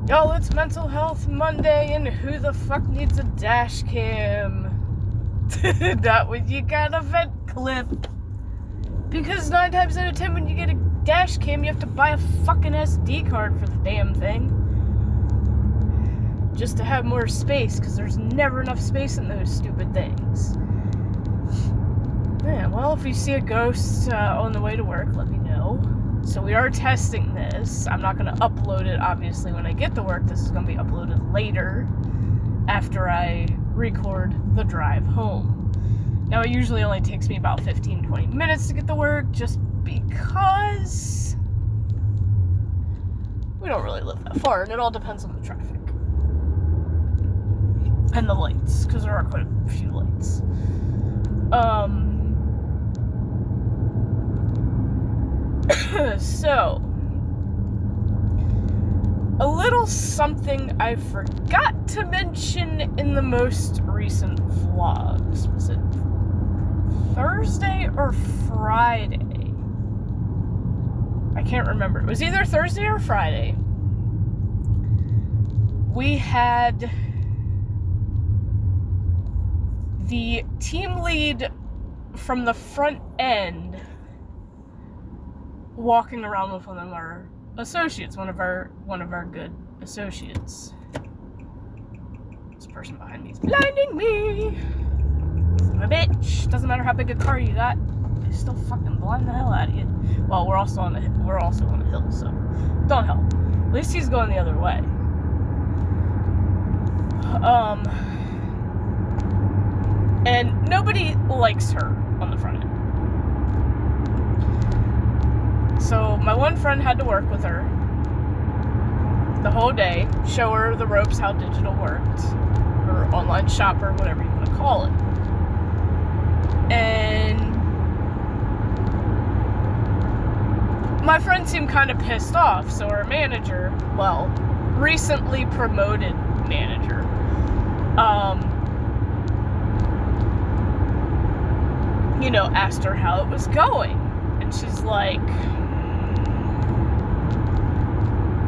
Y'all, it's Mental Health Monday, and who the fuck needs a dash cam? Not when you got a vent clip. Because 9 times out of 10 when you get a dash cam, you have to buy a fucking SD card for the damn thing. Just to have more space, because there's never enough space in those stupid things. Yeah, well, if you see a ghost on the way to work, let me know. So we are testing this. I'm not going to upload it, obviously, when I get to work. This is going to be uploaded later, after I record the drive home. Now, it usually only takes me about 15-20 minutes to get to work, just because we don't really live that far, and it all depends on the traffic. And the lights, because there are quite a few lights. So, a little something I forgot to mention in the most recent vlogs. Was it Thursday or Friday? I can't remember. It was either Thursday or Friday. We had the team lead from the front end walking around with one of our associates, one of our good associates. This person behind me is blinding me. I'm a bitch. Doesn't matter how big a car you got, they still fucking blind the hell out of you. Well, we're also on a hill, so don't help. At least he's going the other way. And nobody likes her on the front end. So my one friend had to work with her the whole day, show her the ropes, how digital worked, or online shopper, whatever you want to call it. And my friend seemed kind of pissed off, so our manager, well, recently promoted manager, asked her how it was going. And she's like,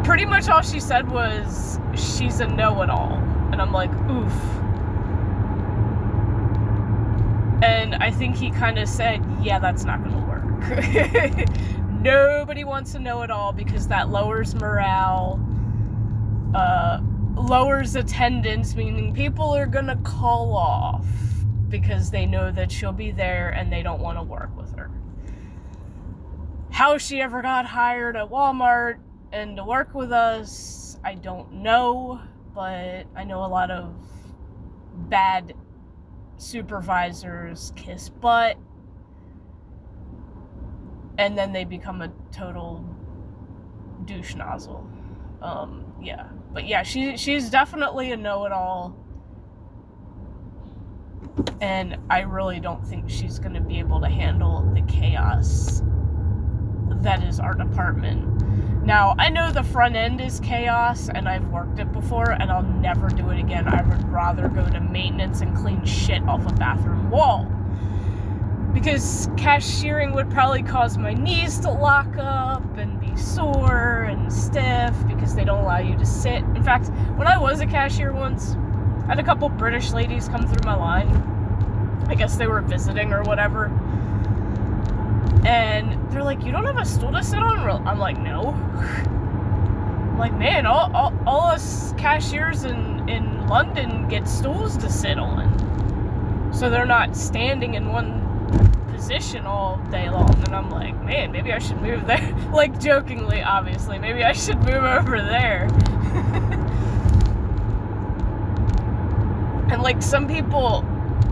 pretty much all she said was, she's a know-it-all. And I'm like, oof. And I think he kind of said, yeah, that's not going to work. Nobody wants to know-it-all because that lowers morale, lowers attendance, meaning people are going to call off because they know that she'll be there and they don't want to work with her. How she ever got hired at Walmart and to work with us, I don't know, but I know a lot of bad supervisors kiss butt, and then they become a total douche nozzle. But yeah, she's definitely a know-it-all, and I really don't think she's going to be able to handle the chaos that is our department. Now, I know the front end is chaos, and I've worked it before, and I'll never do it again. I would rather go to maintenance and clean shit off a bathroom wall. Because cashiering would probably cause my knees to lock up and be sore and stiff because they don't allow you to sit. In fact, when I was a cashier once, I had a couple British ladies come through my line. I guess they were visiting or whatever. And they're like, you don't have a stool to sit on? I'm like, no. I'm like, man, all us cashiers in London get stools to sit on. So they're not standing in one position all day long. And I'm like, man, maybe I should move there. Like, jokingly, obviously. Maybe I should move over there. And, like, some people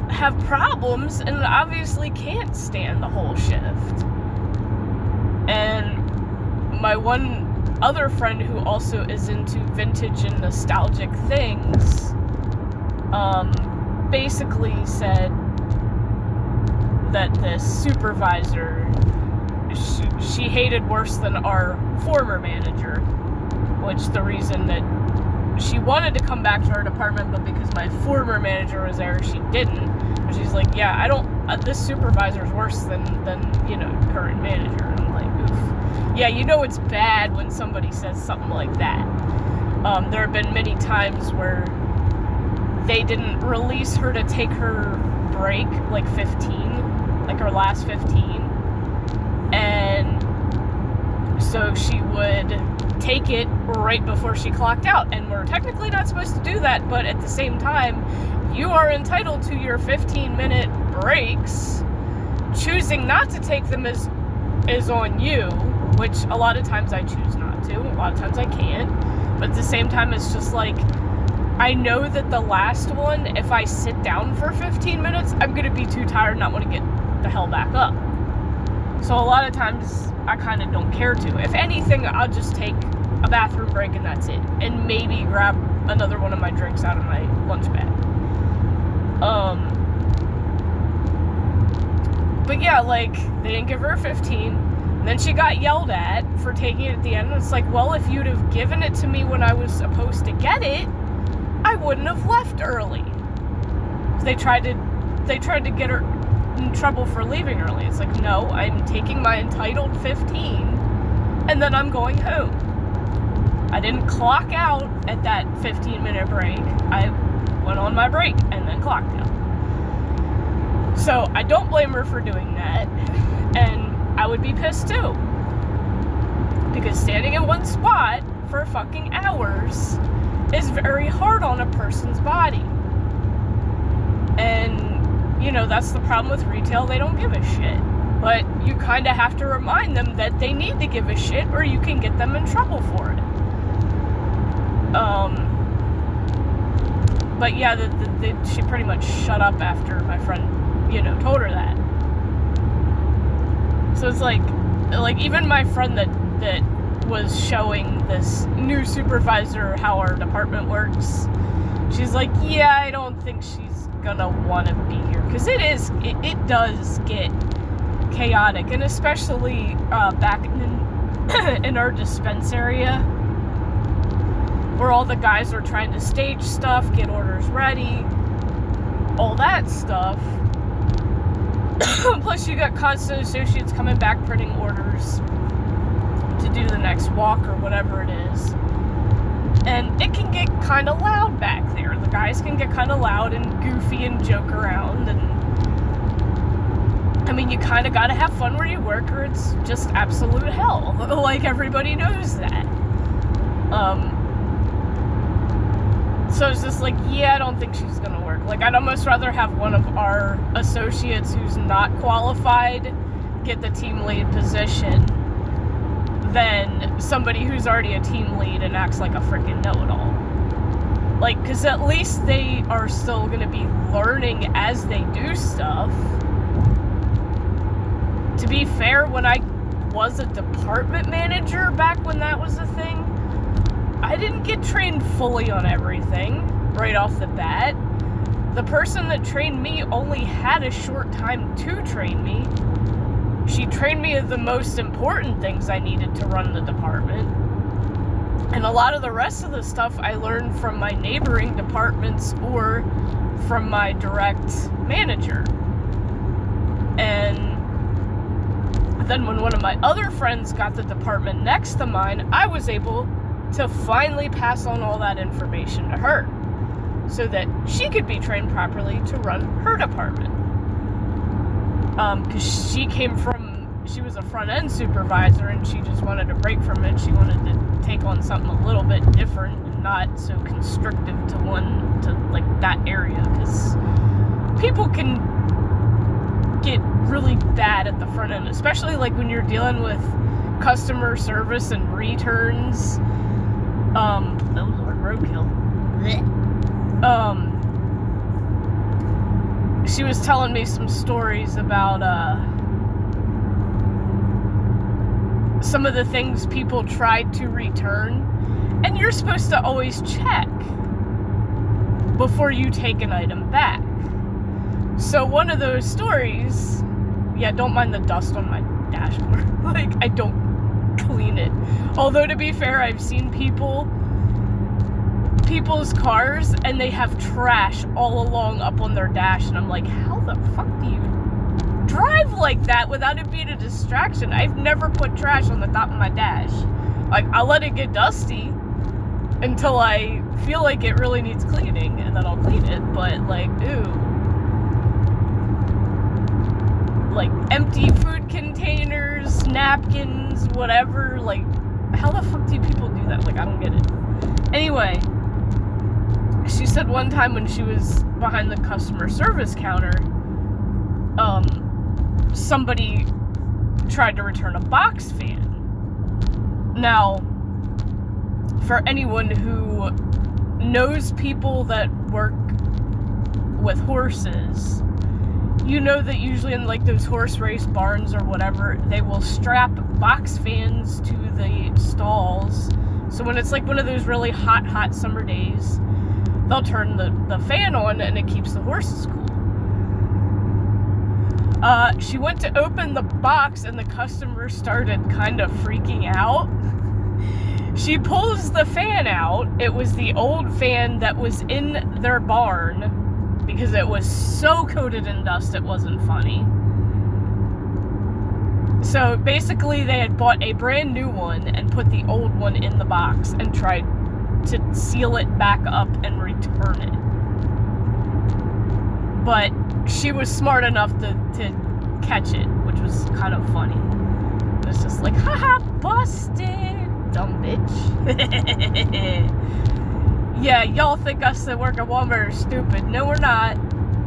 have problems and obviously can't stand the whole shift. And my one other friend who also is into vintage and nostalgic things basically said that this supervisor she hated worse than our former manager, which the reason that she wanted to come back to our department, but because my former manager was there, she didn't. But she's like, yeah, this supervisor's worse than current manager. And I'm like, oof. Yeah, it's bad when somebody says something like that. There have been many times where they didn't release her to take her break, like 15, like her last 15. And so she would take it right before she clocked out. And we're technically not supposed to do that, but at the same time, you are entitled to your 15-minute breaks. Choosing not to take them is on you, which a lot of times I choose not to. A lot of times I can't. But at the same time, it's just like, I know that the last one, if I sit down for 15 minutes, I'm going to be too tired and not want to get the hell back up. So a lot of times, I kind of don't care to. If anything, I'll just take a bathroom break and that's it. And maybe grab another one of my drinks out of my lunch bag. But yeah, like, they didn't give her a 15. And then she got yelled at for taking it at the end. And it's like, well, if you'd have given it to me when I was supposed to get it, I wouldn't have left early. They tried to get her in trouble for leaving early. It's like, no, I'm taking my entitled 15 and then I'm going home. I didn't clock out at that 15-minute break. I went on my break and then clocked out. So I don't blame her for doing that, and I would be pissed too, because standing in one spot for fucking hours is very hard on a person's body. And, you know, that's the problem with retail. They don't give a shit. But you kind of have to remind them that they need to give a shit, or you can get them in trouble for it. But yeah, she pretty much shut up after my friend, you know, told her that. So it's like even my friend that was showing this new supervisor how our department works, she's like, yeah, I don't think she's gonna want to be here, because it does get chaotic, and especially back in our dispense area, where all the guys are trying to stage stuff, get orders ready, all that stuff. Plus you got constant associates coming back printing orders to do the next walk or whatever it is. And it can get kind of loud back there. The guys can get kind of loud and goofy and joke around. And I mean, you kind of got to have fun where you work, or it's just absolute hell. Like, everybody knows that. So it's just like, yeah, I don't think she's gonna work. Like, I'd almost rather have one of our associates who's not qualified get the team lead position than somebody who's already a team lead and acts like a freaking know-it-all. Like, because at least they are still gonna be learning as they do stuff. To be fair, when I was a department manager back when that was a thing, I didn't get trained fully on everything right off the bat. The person that trained me only had a short time to train me. She trained me of the most important things I needed to run the department. And a lot of the rest of the stuff I learned from my neighboring departments or from my direct manager. And then when one of my other friends got the department next to mine, I was able to finally pass on all that information to her so that she could be trained properly to run her department. Because she was a front-end supervisor and she just wanted a break from it. She wanted to take on something a little bit different and not so constrictive to like that area, because people can get really bad at the front end, especially like when you're dealing with customer service and returns. Oh Lord, roadkill. She was telling me some stories about some of the things people tried to return, and you're supposed to always check before you take an item back. So one of those stories, yeah, don't mind the dust on my dashboard. Like, I don't clean it. Although, to be fair, I've seen people's cars and they have trash all along up on their dash, and I'm like, how the fuck do you drive like that without it being a distraction? I've never put trash on the top of my dash. Like, I'll let it get dusty, until I feel like it really needs cleaning, and then I'll clean it. But like, ooh, like empty food containers, napkins, whatever, like, how the fuck do people do that? Like, I don't get it. Anyway, she said one time when she was behind the customer service counter, somebody tried to return a box fan. Now, for anyone who knows people that work with horses, you know that usually in like those horse race barns or whatever, they will strap box fans to the stalls. So when it's like one of those really hot summer days, they'll turn the fan on and it keeps the horses cool. She went to open the box and the customer started kind of freaking out. She pulls the fan out. It was the old fan that was in their barn because it was so coated in dust it wasn't funny. So basically they had bought a brand new one and put the old one in the box and tried to seal it back up and return it. But she was smart enough to catch it, which was kind of funny. It was just like, haha, busted, dumb bitch. Yeah, y'all think us that work at Walmart are stupid. No, we're not.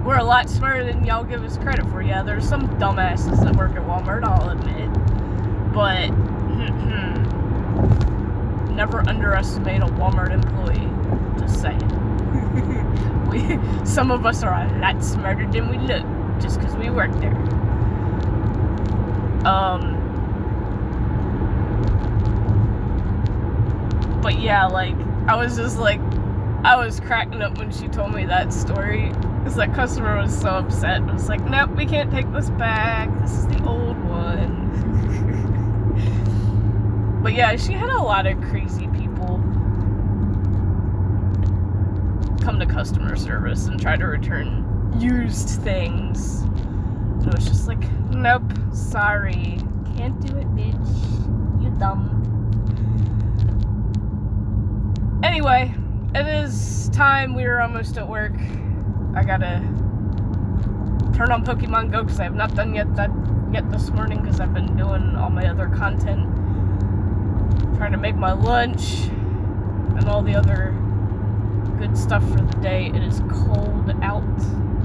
We're a lot smarter than y'all give us credit for. Yeah, there's some dumbasses that work at Walmart, I'll admit. But, never underestimate a Walmart employee. Just saying. Some of us are a lot smarter than we look, just because we work there. But yeah, like, I was just like, I was cracking up when she told me that story, because that customer was so upset. I was like, nope, we can't take this back. This is the old one. But yeah, she had a lot of crazy people come to customer service and try to return used things. And it was just like, nope, sorry. Can't do it, bitch. You dumb. Anyway, it is time. We are almost at work. I gotta turn on Pokemon Go because I have not done yet this morning because I've been doing all my other content. Trying to make my lunch and all the other good stuff for the day. It is cold out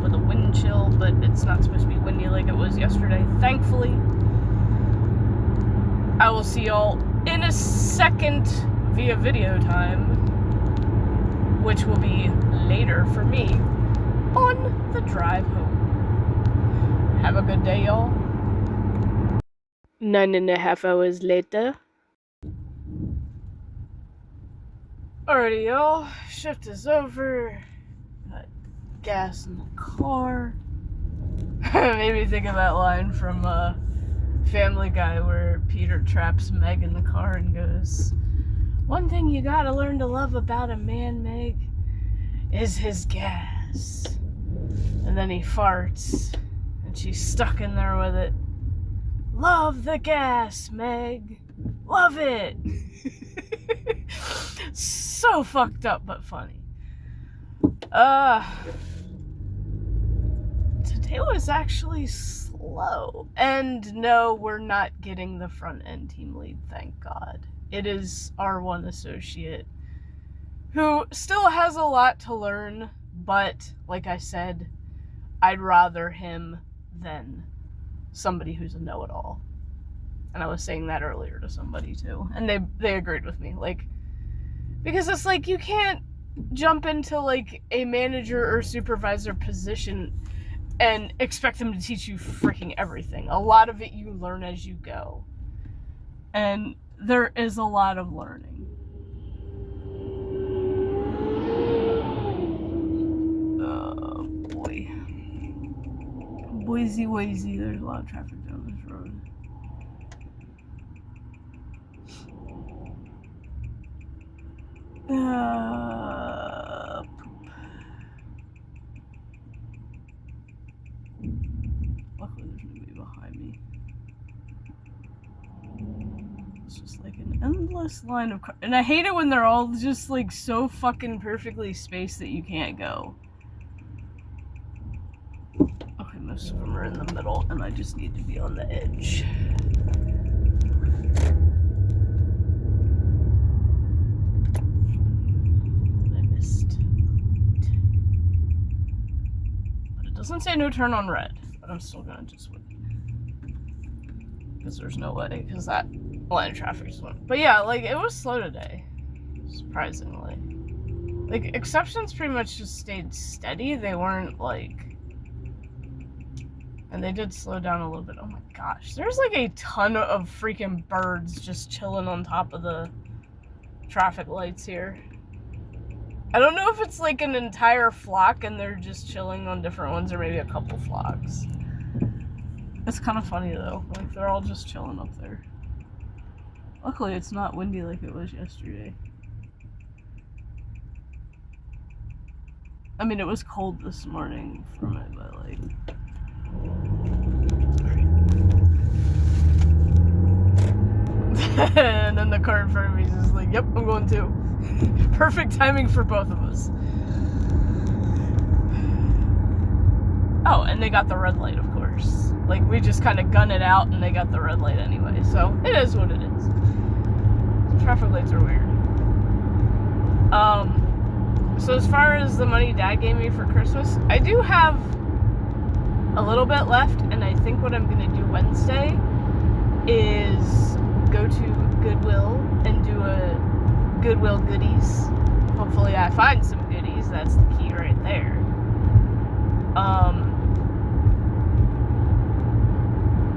with a wind chill, but it's not supposed to be windy like it was yesterday, thankfully. I will see y'all in a second via video time, which will be later for me on the drive home. Have a good day, y'all. 9.5 hours later. Alrighty, y'all. Shift is over. Got gas in the car. Made me think of that line from Family Guy where Peter traps Meg in the car and goes, "One thing you gotta learn to love about a man, Meg, is his gas." And then he farts, and she's stuck in there with it. "Love the gas, Meg. Love it." So fucked up, but funny. Today was actually slow. And no, we're not getting the front end team lead, thank God. It is our one associate who still has a lot to learn, but like I said, I'd rather him than somebody who's a know-it-all. And I was saying that earlier to somebody too, and they agreed with me, like, because it's like you can't jump into like a manager or supervisor position and expect them to teach you freaking everything. A lot of it you learn as you go, and there is a lot of learning. Oh boy, Boise, there's a lot of traffic down this road. Luckily there's nobody behind me. It's just like an endless slowest line of cars. And I hate it when they're all just, like, so fucking perfectly spaced that you can't go. Okay, most of them are in the middle, and I just need to be on the edge. I missed. But it doesn't say no turn on red, but I'm still gonna just wait. Because there's no way, because that line of traffic just went. But yeah, like, it was slow today, surprisingly. Like, exceptions pretty much just stayed steady. They weren't, like... And they did slow down a little bit. Oh my gosh. There's, like, a ton of freaking birds just chilling on top of the traffic lights here. I don't know if it's, like, an entire flock and they're just chilling on different ones, or maybe a couple flocks. It's kind of funny, though. Like, they're all just chilling up there. Luckily, it's not windy like it was yesterday. I mean, it was cold this morning from it, but, like... And then the car in front of me is just like, yep, I'm going too. Perfect timing for both of us. Oh, and they got the red light, of course. Like, we just kind of gun it out, and they got the red light anyway. So, it is what it is. Traffic lights are weird. So as far as the money Dad gave me for Christmas, I do have a little bit left, and I think what I'm going to do Wednesday is go to Goodwill and do a Goodwill goodies. Hopefully I find some goodies. That's the key right there.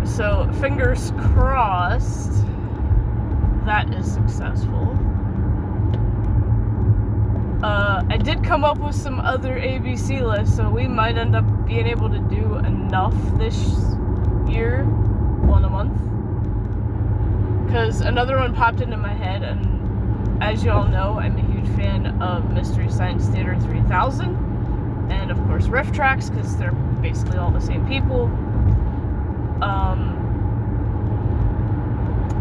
So, fingers crossed that is successful. I did come up with some other ABC lists, so we might end up being able to do enough this year, one a month. Because another one popped into my head, and as you all know, I'm a huge fan of Mystery Science Theater 3000, and of course Riff Tracks, because they're basically all the same people.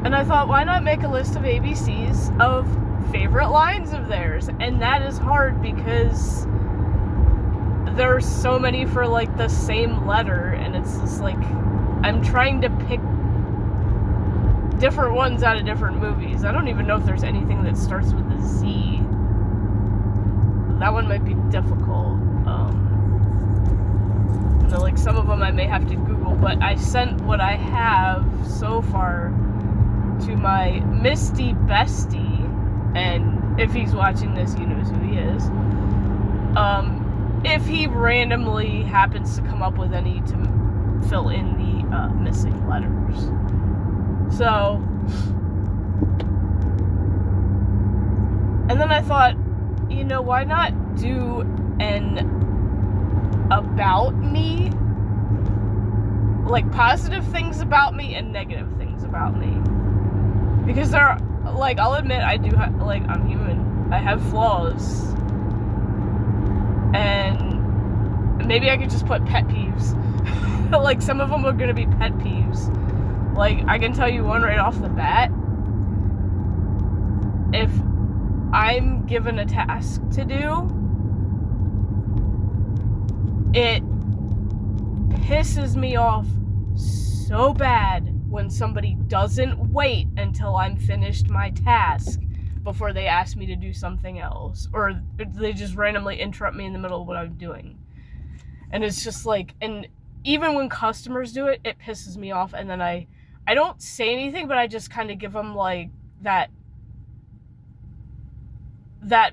And I thought, why not make a list of ABCs of favorite lines of theirs? And that is hard because there are so many for, like, the same letter, and it's just like, I'm trying to pick different ones out of different movies. I don't even know if there's anything that starts with a Z. That one might be difficult. So, like, some of them I may have to Google, but I sent what I have so far to my Misty Bestie, and if he's watching this, he knows who he is. If he randomly happens to come up with any to fill in the missing letters. So, and then I thought, you know, why not do an about me? Like, positive things about me and negative things about me. Because there are, like, I'll admit, I do have, like, I'm human. I have flaws. And maybe I could just put pet peeves. Like, some of them are gonna be pet peeves. Like, I can tell you one right off the bat. If I'm given a task to do, it pisses me off so bad when somebody doesn't wait until I'm finished my task before they ask me to do something else, or they just randomly interrupt me in the middle of what I'm doing. And it's just like, and even when customers do it, it pisses me off, and then I don't say anything, but I just kind of give them, like, that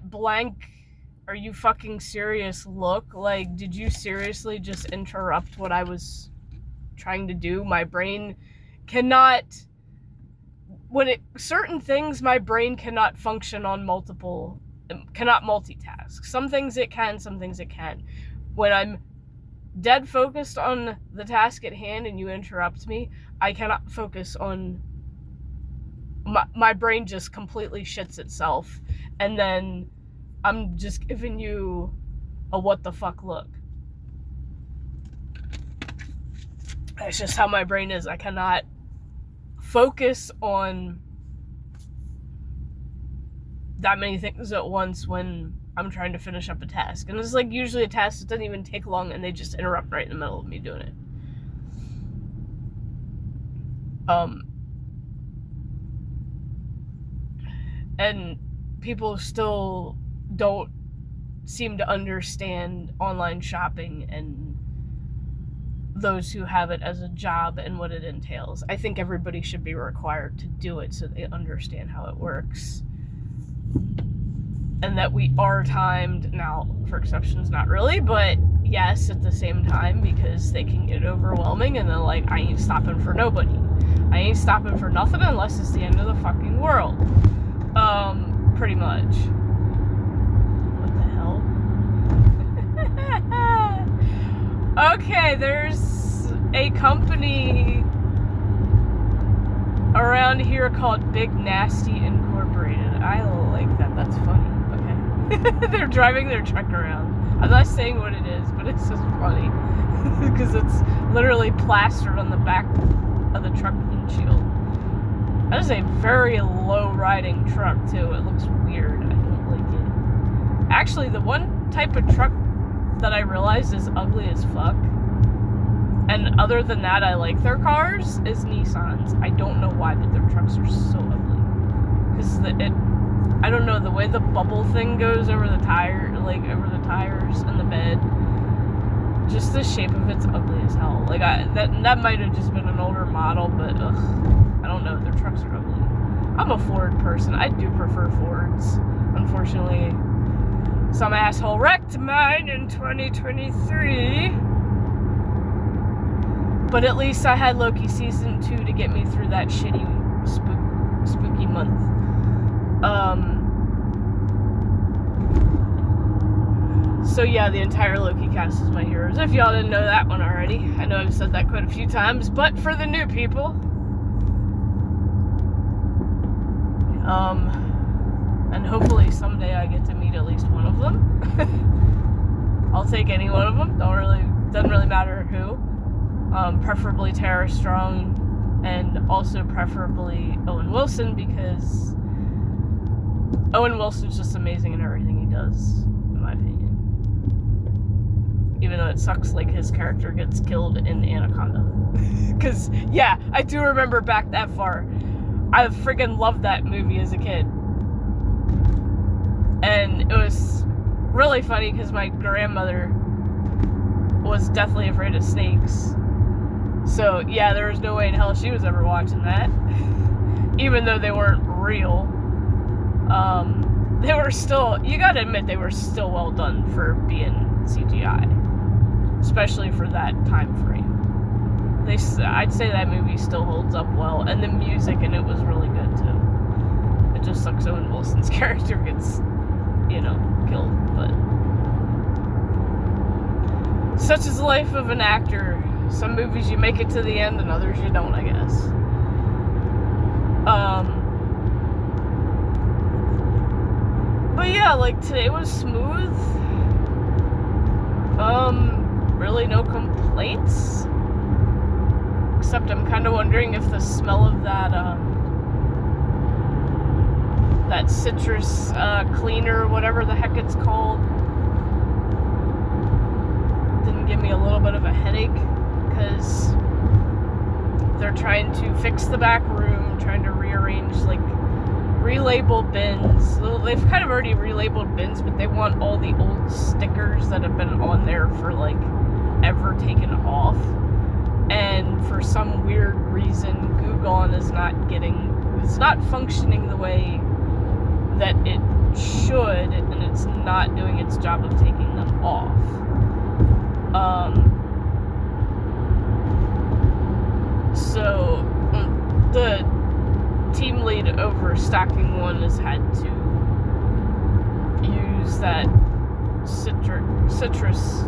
blank, are you fucking serious look? Like, did you seriously just interrupt what I was trying to do? My brain cannot, certain things, my brain cannot function on cannot multitask. Some things it can, some things it can. When I'm dead focused on the task at hand and you interrupt me, I cannot focus on, my brain just completely shits itself, and then I'm just giving you a what the fuck look. That's just how my brain is. I cannot focus on that many things at once when I'm trying to finish up a task. And it's like usually a task that doesn't even take long and they just interrupt right in the middle of me doing it. And people still don't seem to understand online shopping and those who have it as a job and what it entails. I think everybody should be required to do it so they understand how it works. And that we are timed. Now, for exceptions, not really, but yes, at the same time, because they can get overwhelming and they're like, I ain't stopping for nobody. I ain't stopping for nothing unless it's the end of the fucking world. Pretty much. What the hell? Okay, there's a company around here called Big Nasty Incorporated. I like that. That's funny. Okay. They're driving their truck around. I'm not saying what it is, but it's just funny. Because it's literally plastered on the back of the truck windshield. That is a very low-riding truck, too. It looks weird. I don't like it. Actually, the one type of truck that I realized is ugly as fuck, and other than that, I like their cars, is Nissans. I don't know why, but their trucks are so ugly. Because I don't know, the way the bubble thing goes over the tire, like, over the tires and the bed, just the shape of it's ugly as hell. Like, that might have just been an older model, but, ugh. I don't know, their trucks are ugly. I'm a Ford person. I do prefer Fords. Unfortunately, some asshole wrecked mine in 2023. But at least I had Loki Season 2 to get me through that shitty spooky month. So yeah, the entire Loki cast is my heroes. If y'all didn't know that one already. I know I've said that quite a few times, but for the new people... and hopefully someday I get to meet at least one of them. I'll take any one of them. Doesn't really matter who. Preferably Tara Strong, and also preferably Owen Wilson, because Owen Wilson's just amazing in everything he does, in my opinion. Even though it sucks like his character gets killed in Anaconda. Because, yeah, I do remember back that far. I freaking loved that movie as a kid. And it was really funny because my grandmother was deathly afraid of snakes. So, yeah, there was no way in hell she was ever watching that. Even though they weren't real. They were still, you gotta admit, they were still well done for being CGI. Especially for that time frame. I'd say that movie still holds up well, and the music in it was really good too. It just sucks Owen Wilson's character gets, killed, but such is the life of an actor. Some movies you make it to the end, and others you don't, I guess. But yeah, like today was smooth. Really no complaints. Except I'm kind of wondering if the smell of that citrus cleaner, whatever the heck it's called, didn't give me a little bit of a headache, because they're trying to fix the back room, trying to rearrange, like, relabel bins. They've kind of already relabeled bins, but they want all the old stickers that have been on there for, like, ever taken off. And for some weird reason, Google is it's not functioning the way that it should, and it's not doing its job of taking them off. So the team lead over stacking one has had to use that citrus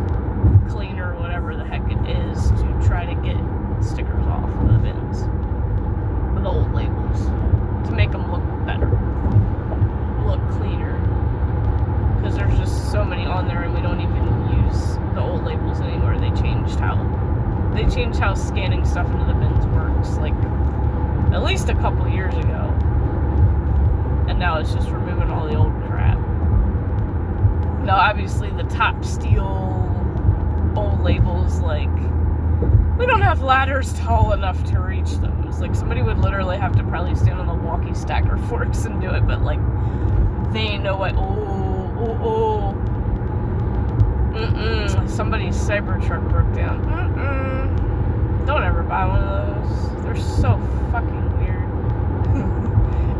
cleaner, whatever the heck it is, to try to get stickers off of the bins with old labels to make them look better, look cleaner, because there's just so many on there and we don't even use the old labels anymore. They changed how scanning stuff into the bins works, like at least a couple years ago, and and now it's just removing all the old crap. Now, obviously, the top steel old labels, like, we don't have ladders tall enough to reach those. Like, somebody would literally have to probably stand on the walkie stacker forks and do it, but, like, they know what. Somebody's Cybertruck broke down. Don't ever buy one of those. They're so fucking weird.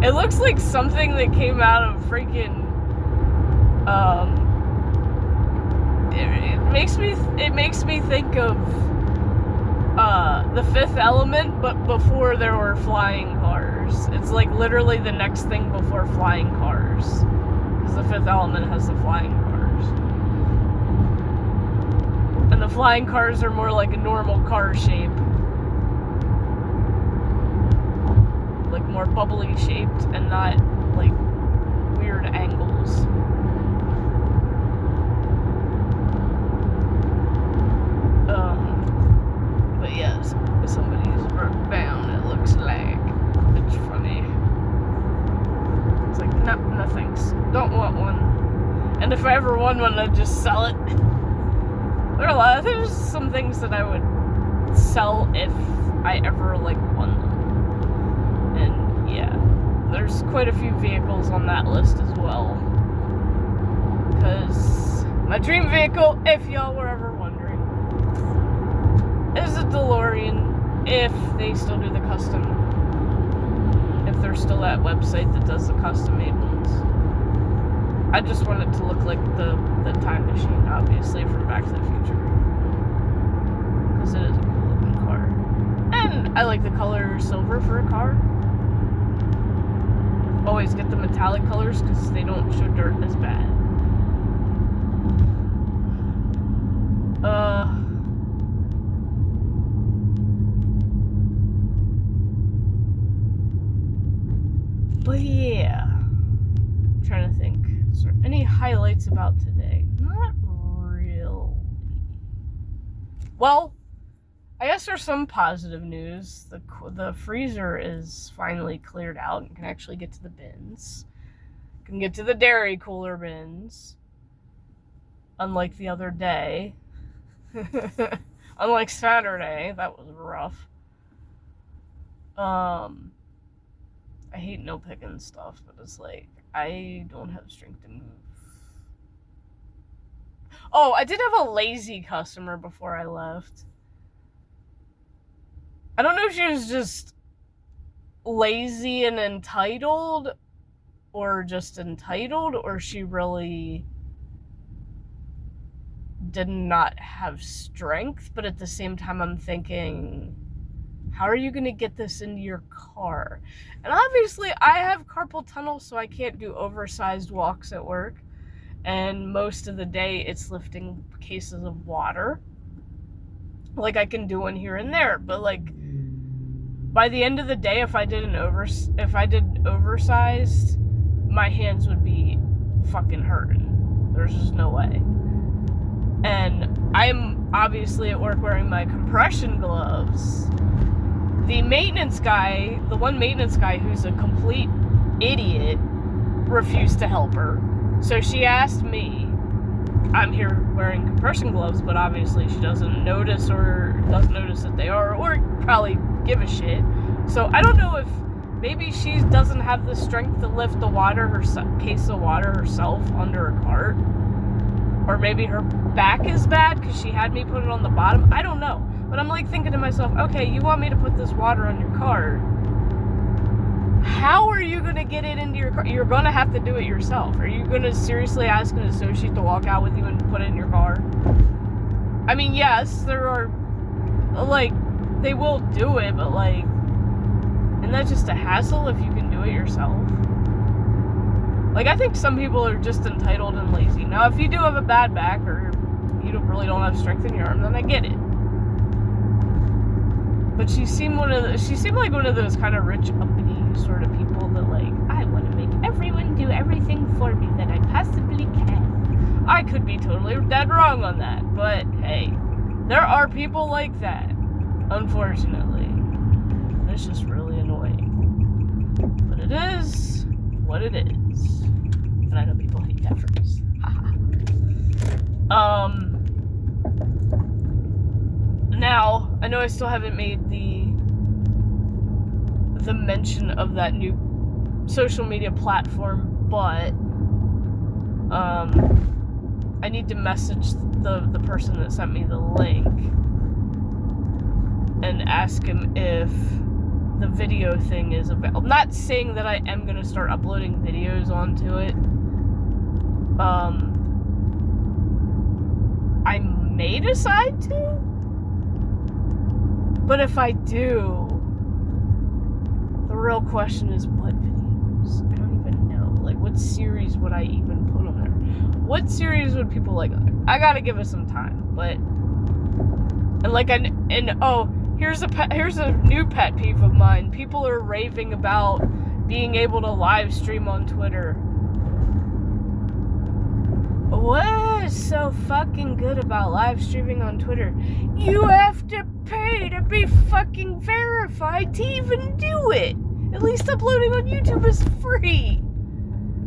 It looks like something that came out of freaking, it makes me think of The Fifth Element, but before there were flying cars. It's like literally the next thing before flying cars, because The Fifth Element has the flying cars, and the flying cars are more like a normal car shape, like more bubbly shaped and not like weird angles. But yes, somebody's broke down, it looks like. It's funny. It's like, no thanks. Don't want one. And if I ever want one, I'd just sell it. There's some things that I would sell if I ever, like, won them. And, yeah. There's quite a few vehicles on that list as well. Because my dream vehicle, if y'all were ever wondering, is a DeLorean, if they still do the custom. If there's still that website that does the custom-made ones. I just want it to look like the time machine, obviously, from Back to the Future. Because it is a cool-looking car. And I like the color silver for a car. Always get the metallic colors because they don't show dirt as bad. But yeah, I'm trying to think. Is there any highlights about today? Not really. Well, I guess there's some positive news. The freezer is finally cleared out and can actually get to the bins. Can get to the dairy cooler bins. Unlike the other day. Unlike Saturday, that was rough. I hate no picking stuff, but it's like, I don't have strength to move. Oh, I did have a lazy customer before I left. I don't know if she was just lazy and entitled, or just entitled, or she really did not have strength, but at the same time I'm thinking, how are you going to get this into your car? And obviously I have carpal tunnel, so I can't do oversized walks at work, and most of the day it's lifting cases of water. Like, I can do one here and there, but like by the end of the day, if I did oversized, my hands would be fucking hurting. There's just no way. And I'm obviously at work wearing my compression gloves. The maintenance guy, the one maintenance guy who's a complete idiot, refused to help her. So she asked me, I'm here wearing compression gloves, but obviously she doesn't notice that they are, or probably give a shit. So I don't know if maybe she doesn't have the strength to lift the case of water herself under a cart. Or maybe her back is bad because she had me put it on the bottom. I don't know. But I'm like thinking to myself, okay, you want me to put this water on your cart. How are you going to get it into your car? You're going to have to do it yourself. Are you going to seriously ask an associate to walk out with you and put it in your car? I mean, yes, there are, like, they will do it, but like, isn't that just a hassle if you can do it yourself? Like, I think some people are just entitled and lazy. Now, if you do have a bad back or you really don't have strength in your arm, then I get it. But she seemed like one of those kind of rich, uppity sort of people that, like, I want to make everyone do everything for me that I possibly can. I could be totally dead wrong on that, but hey, there are people like that, unfortunately. It's just really annoying. But it is what it is. And I know people hate that phrase. Now, I know I still haven't made the mention of that new social media platform, but I need to message the person that sent me the link and ask him if the video thing is available. I'm not saying that I am going to start uploading videos onto it. I may decide to, but if I do, the real question is what videos? I don't even know. Like, what series would I even put on there? What series would people like? I gotta give it some time, but here's a new pet peeve of mine. People are raving about being able to live stream on Twitter. What is so fucking good about live streaming on Twitter? You have to pay to be fucking verified to even do it. At least uploading on YouTube is free.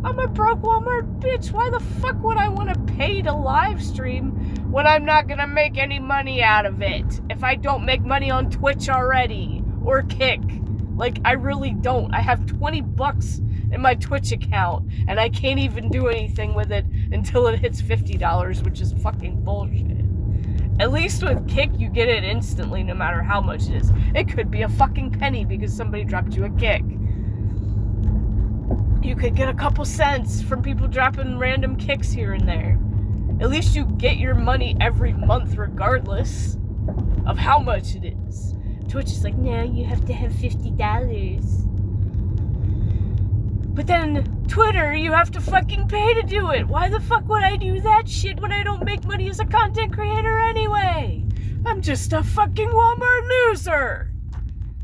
I'm a broke Walmart bitch. Why the fuck would I want to pay to live stream when I'm not gonna make any money out of it? If I don't make money on Twitch already or Kick. Like, I really don't. I have $20 in my Twitch account, and I can't even do anything with it until it hits $50, which is fucking bullshit. At least with Kick, you get it instantly, no matter how much it is. It could be a fucking penny because somebody dropped you a Kick. You could get a couple cents from people dropping random kicks here and there. At least you get your money every month regardless of how much it is. Twitch is like, no, you have to have $50. But then Twitter, you have to fucking pay to do it. Why the fuck would I do that shit when I don't make money as a content creator anyway? I'm just a fucking Walmart loser.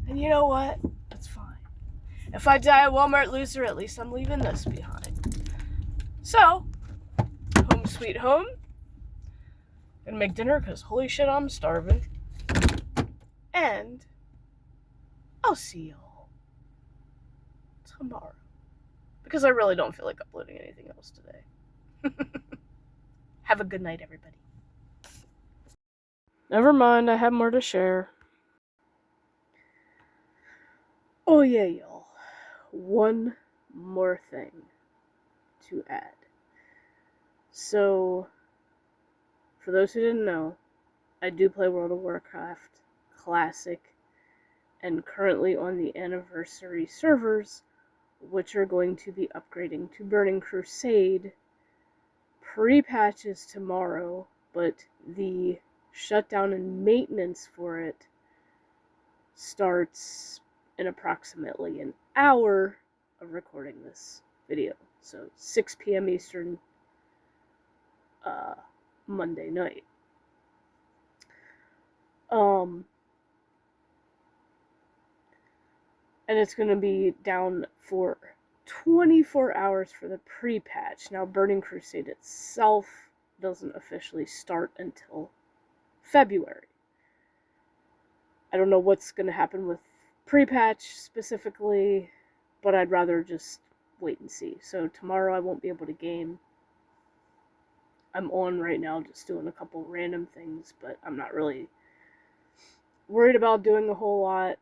And you know what? That's fine. If I die a Walmart loser, at least I'm leaving this behind. So, home sweet home. Gonna make dinner because holy shit, I'm starving. And I'll see y'all tomorrow. Because I really don't feel like uploading anything else today. Have a good night, everybody. Never mind, I have more to share. Oh yeah, y'all. One more thing to add. So, for those who didn't know, I do play World of Warcraft Classic, and currently on the anniversary servers, which are going to be upgrading to Burning Crusade. Pre-patch is tomorrow, but the shutdown and maintenance for it starts in approximately an hour of recording this video. So 6 p.m. Eastern, Monday night. And it's going to be down for 24 hours for the pre-patch. Now, Burning Crusade itself doesn't officially start until February. I don't know what's going to happen with pre-patch specifically, but I'd rather just wait and see. So tomorrow I won't be able to game. I'm on right now just doing a couple random things, but I'm not really worried about doing a whole lot.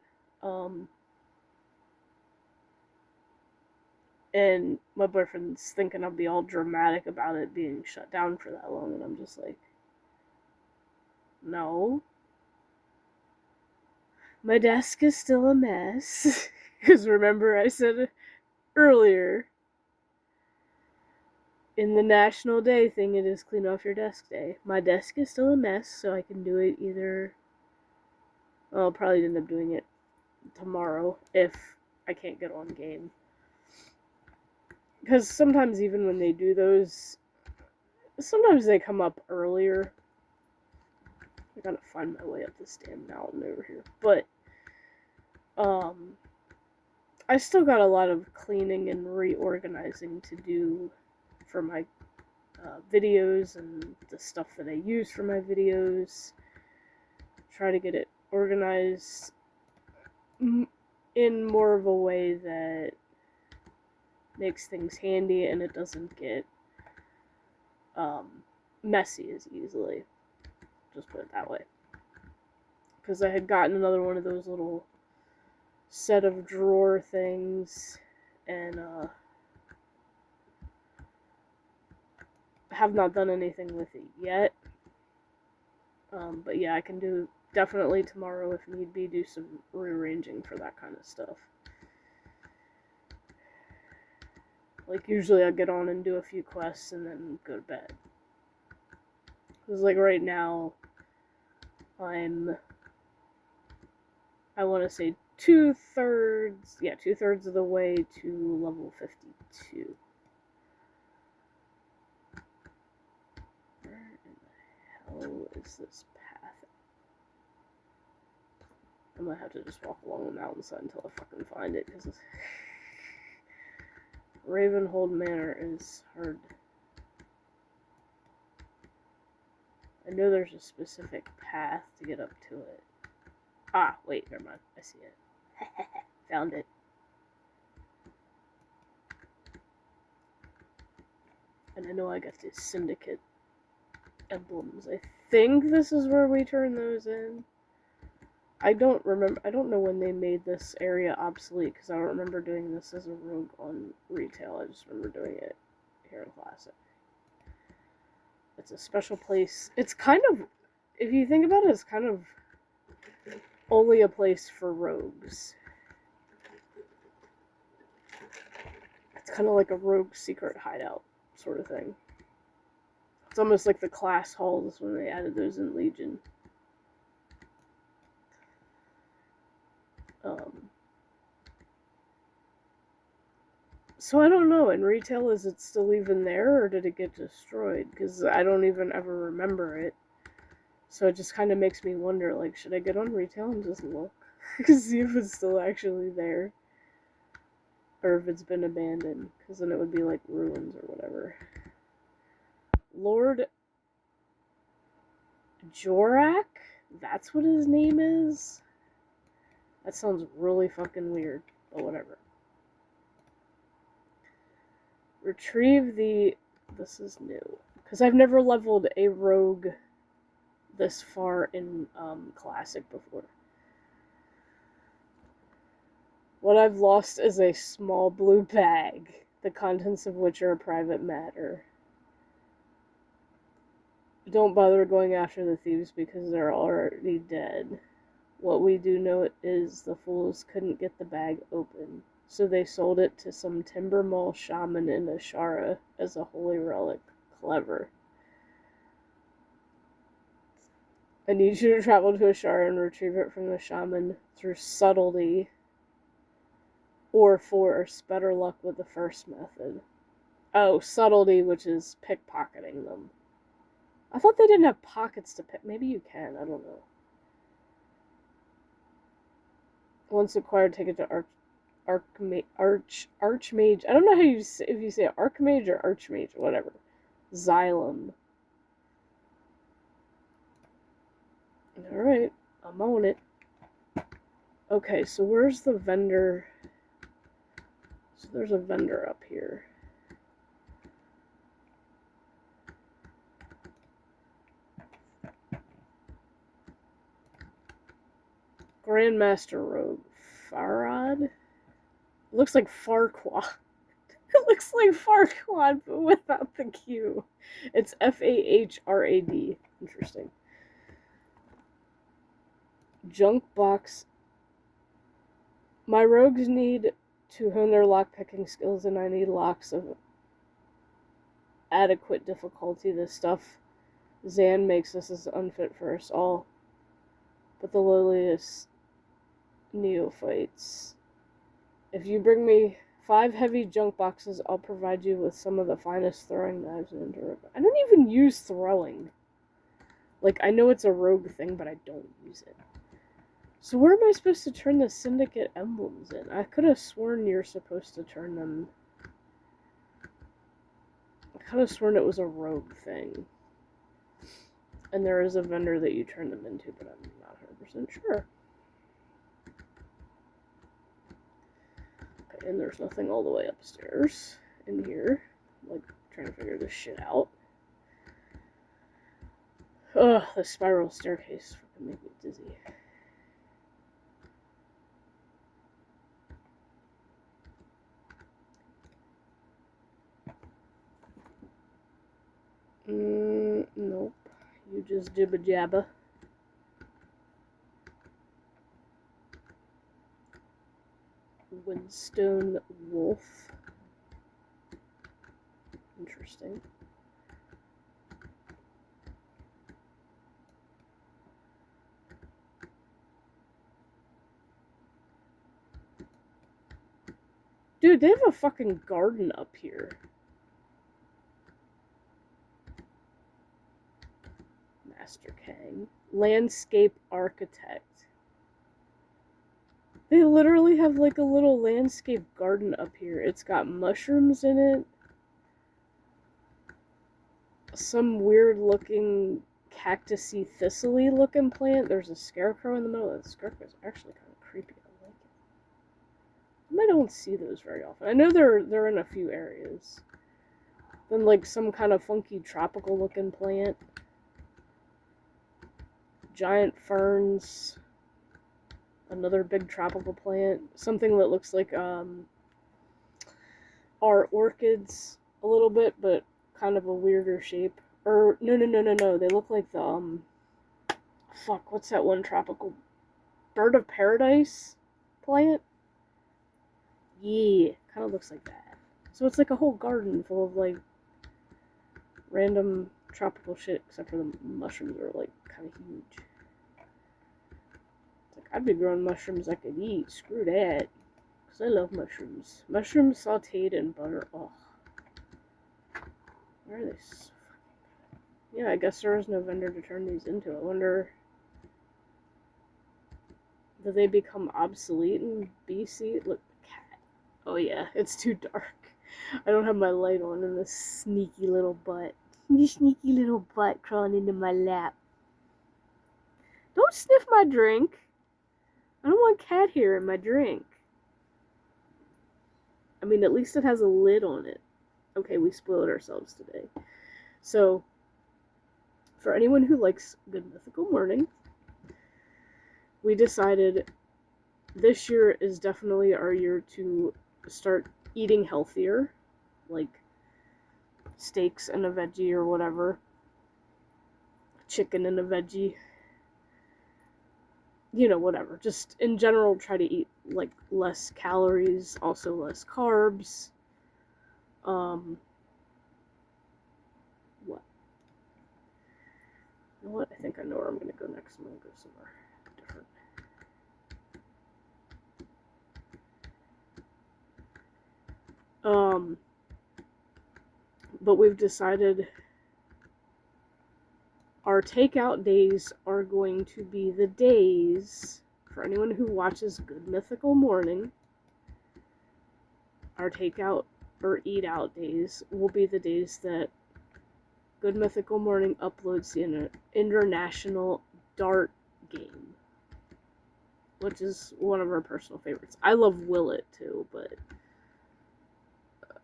And my boyfriend's thinking I'll be all dramatic about it being shut down for that long, and I'm just like, no. My desk is still a mess. Because remember I said earlier, in the National Day thing, it is Clean Off Your Desk Day. My desk is still a mess, so I can do it either... Well, I'll probably end up doing it tomorrow if I can't get on game. Because sometimes even when they do those, sometimes they come up earlier. I gotta find my way up this damn mountain over here. But, I still got a lot of cleaning and reorganizing to do for my videos and the stuff that I use for my videos. Try to get it organized in more of a way that makes things handy and it doesn't get messy as easily. Just put it that way. Because I had gotten another one of those little set of drawer things and have not done anything with it yet. But yeah, I can do definitely tomorrow if need be, do some rearranging for that kind of stuff. Like usually I get on and do a few quests and then go to bed. Because like right now, I want to say 2/3 of the way to level 52. Where in the hell is this path? I might have to just walk along the mountainside until I fucking find it, because Ravenhold Manor is hard. I know there's a specific path to get up to it. Ah, wait, never mind. I see it. Found it. And I know I got the Syndicate emblems. I think this is where we turn those in. I don't know when they made this area obsolete, because I don't remember doing this as a rogue on retail. I just remember doing it here in Classic. It's a special place. It's kind of, if you think about it, it's kind of only a place for rogues. It's kind of like a rogue secret hideout sort of thing. It's almost like the class halls when they added those in Legion. So I don't know, in retail, is it still even there, or did it get destroyed? Because I don't even ever remember it. So it just kind of makes me wonder, like, should I get on retail and just look? See if it's still actually there. Or if it's been abandoned. Because then it would be like ruins or whatever. Lord Jorak? That's what his name is? That sounds really fucking weird. But whatever. Retrieve the... This is new. Because I've never leveled a rogue this far in Classic before. What I've lost is a small blue bag, the contents of which are a private matter. Don't bother going after the thieves because they're already dead. What we do know is the fools couldn't get the bag open, so they sold it to some timber mall shaman in Ashara as a holy relic. Clever. I need you to travel to Ashara and retrieve it from the shaman through subtlety or force. Better luck with the first method. Oh, subtlety, which is pickpocketing them. I thought they didn't have pockets to pick. Maybe you can. I don't know. Once acquired, take it to Archmage. I don't know how you say, if you say Archmage or Archmage, whatever. Xylem. Alright, I'm on it. Okay, so where's the vendor? So there's a vendor up here. Grandmaster Rogue. Farad? Looks like Farquaad. It looks like Farquaad, but without the Q. It's Fahrad. Interesting. Junk box. My rogues need to hone their lockpicking skills, and I need locks of adequate difficulty. The stuff Zan makes us is unfit for us all, but the lowliest neophytes. If you bring me 5 heavy junk boxes, I'll provide you with some of the finest throwing knives in Enduro. I don't even use throwing. Like, I know it's a rogue thing, but I don't use it. So where am I supposed to turn the Syndicate emblems in? I could have sworn you're supposed to turn them... I could have sworn it was a rogue thing. And there is a vendor that you turn them into, but I'm not 100% sure. Okay, And there's nothing all the way upstairs in here. Like, trying to figure this shit out. Ugh, the spiral staircase fucking make me dizzy. Nope. You just jibba jabba. Windstone wolf. Interesting. Dude, they have a fucking garden up here. Master Kang. Landscape architect. They literally have like a little landscape garden up here. It's got mushrooms in it. Some weird looking cactusy thistly looking plant. There's a scarecrow in the middle. The scarecrow is actually kind of creepy. I like it. I don't see those very often. I know they're in a few areas. Then like some kind of funky tropical looking plant. Giant ferns. Another big tropical plant. Something that looks like our orchids a little bit, but kind of a weirder shape. Or no. They look like the fuck, what's that one tropical bird of paradise plant? Yeah, kind of looks like that. So it's like a whole garden full of like random tropical shit, except for the mushrooms are like kind of huge. It's like, I'd be growing mushrooms I could eat. Screw that. Because I love mushrooms. Mushrooms sauteed in butter. Oh. Where are they? Yeah, I guess there is no vendor to turn these into. I wonder, do they become obsolete in BC? Look, the cat. Oh yeah, it's too dark. I don't have my light on in this sneaky little butt. You sneaky little butt crawling into my lap. Don't sniff my drink. I don't want cat hair in my drink. I mean, at least it has a lid on it. Okay, we spoiled ourselves today. So, for anyone who likes Good Mythical Morning, we decided this year is definitely our year to start eating healthier, like steaks and a veggie or whatever, chicken and a veggie, you know, whatever. Just in general, try to eat like less calories, also less carbs. What? You know what? I think I know where I'm going to go next. I'm going to go somewhere different. But we've decided our takeout days are going to be the days, for anyone who watches Good Mythical Morning, our takeout or eat out days will be the days that Good Mythical Morning uploads the international dart game, which is one of our personal favorites. I love Willet too, but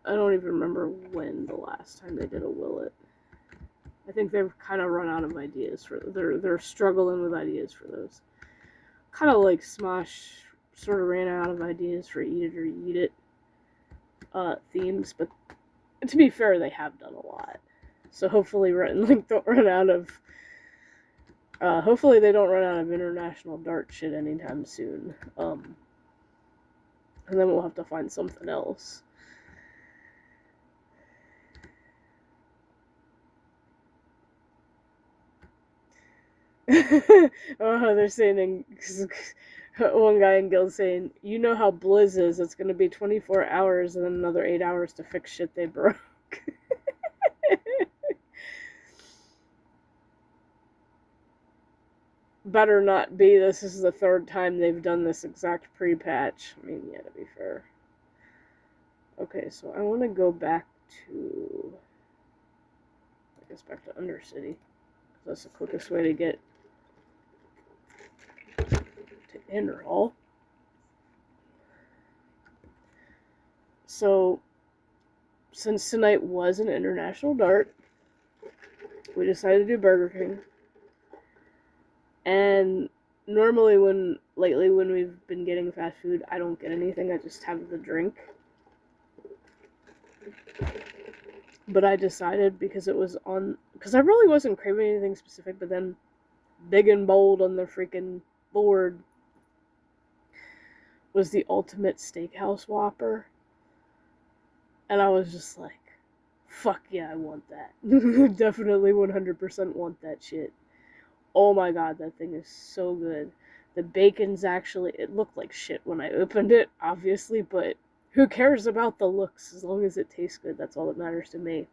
I don't even remember when the last time they did a Willet. I think they've kind of run out of ideas for they're struggling with ideas for those. Kind of like Smosh sort of ran out of ideas for Eat It or Eat It themes, but to be fair, they have done a lot. So hopefully don't run out of hopefully they don't run out of international dart shit anytime soon. And then we'll have to find something else. Oh, they're saying, one guy in Guild saying, you know how Blizz is, it's going to be 24 hours and then another 8 hours to fix shit they broke. Better not be. This is the third time they've done this exact pre-patch. I mean, yeah, to be fair. Okay, so I want to go back to, I guess back to Undercity. That's the quickest way to get to Enderhall. So, since tonight was an international dart, we decided to do Burger King. And normally lately when we've been getting fast food, I don't get anything, I just have the drink. But I decided because I really wasn't craving anything specific, but then big and bold on the freaking board was the ultimate steakhouse Whopper. And I was just like, fuck yeah, I want that. Definitely 100% want that shit. Oh my god, that thing is so good. The bacon's actually, it looked like shit when I opened it, obviously, but who cares about the looks as long as it tastes good? That's all that matters to me.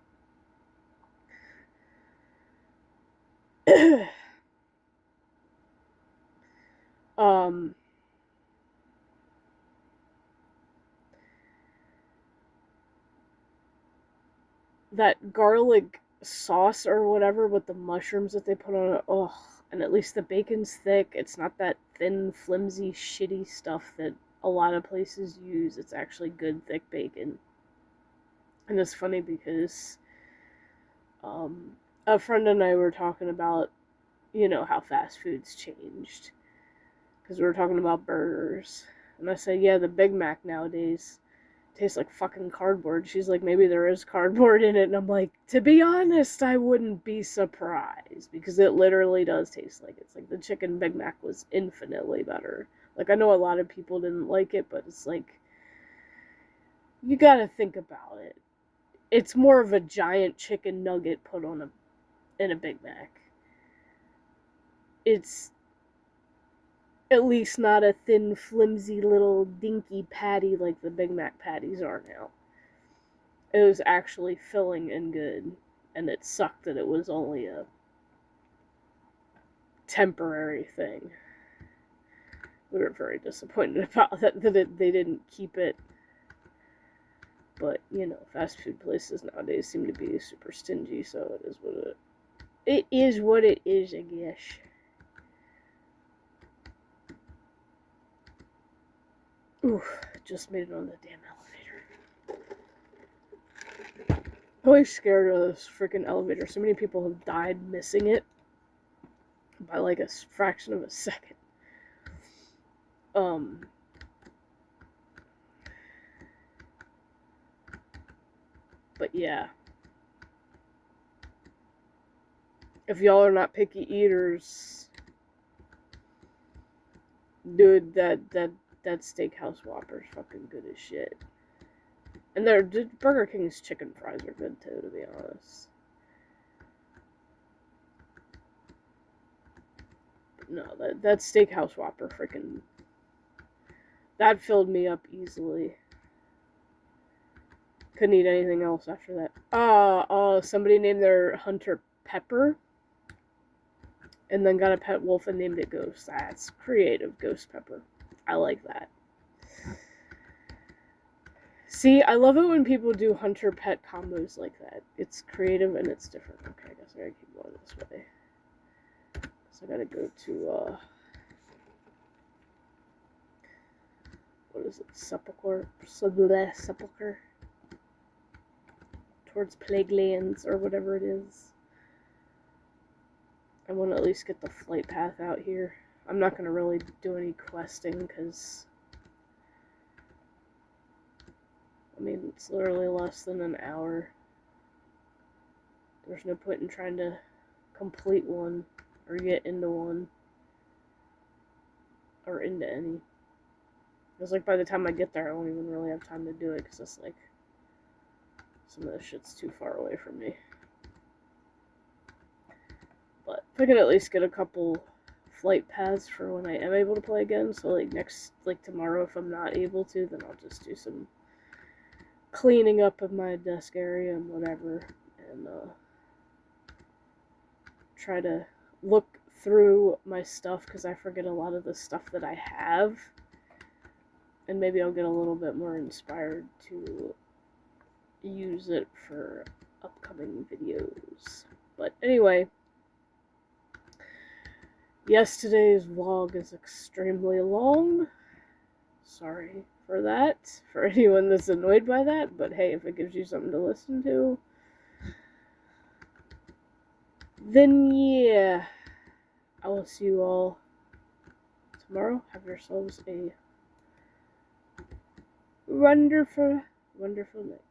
That garlic sauce or whatever with the mushrooms that they put on it, oh, and at least the bacon's thick. It's not that thin, flimsy, shitty stuff that a lot of places use. It's actually good, thick bacon. And it's funny because a friend and I were talking about, how fast food's changed. Because we were talking about burgers. And I said, yeah, the Big Mac nowadays tastes like fucking cardboard. She's like, maybe there is cardboard in it. And I'm like, to be honest, I wouldn't be surprised. Because it literally does taste like it. It's like the chicken Big Mac was infinitely better. Like, I know a lot of people didn't like it, but it's like, you gotta think about it. It's more of a giant chicken nugget put on in a Big Mac. It's at least not a thin, flimsy little dinky patty like the Big Mac patties are now. It was actually filling and good, and it sucked that it was only a temporary thing. We were very disappointed about that they didn't keep it. But, fast food places nowadays seem to be super stingy, so it is what it is, I guess. Oof, just made it on the damn elevator. I'm always scared of this freaking elevator. So many people have died missing it by like a fraction of a second. But yeah. If y'all are not picky eaters, dude, that steakhouse Whopper's fucking good as shit. And Burger King's chicken fries are good too, to be honest. But no, that steakhouse Whopper freaking, that filled me up easily. Couldn't eat anything else after that. Somebody named their hunter Pepper. And then got a pet wolf and named it Ghost. That's creative, Ghost Pepper. I like that. See, I love it when people do hunter-pet combos like that. It's creative and it's different. Okay, I guess I gotta keep going this way. So I gotta go to, what is it? Sepulcher? Towards Plague Lands, or whatever it is. I want to at least get the flight path out here. I'm not going to really do any questing, because it's literally less than an hour. There's no point in trying to complete one, or get into one, or into any. It's like by the time I get there, I won't even really have time to do it, because it's like, some of this shit's too far away from me. But if I can at least get a couple flight paths for when I am able to play again, so tomorrow if I'm not able to, then I'll just do some cleaning up of my desk area and whatever, and try to look through my stuff, because I forget a lot of the stuff that I have, and maybe I'll get a little bit more inspired to use it for upcoming videos. But anyway, yes, today's vlog is extremely long. Sorry for that, for anyone that's annoyed by that, but hey, if it gives you something to listen to, then yeah, I will see you all tomorrow. Have yourselves a wonderful, wonderful night.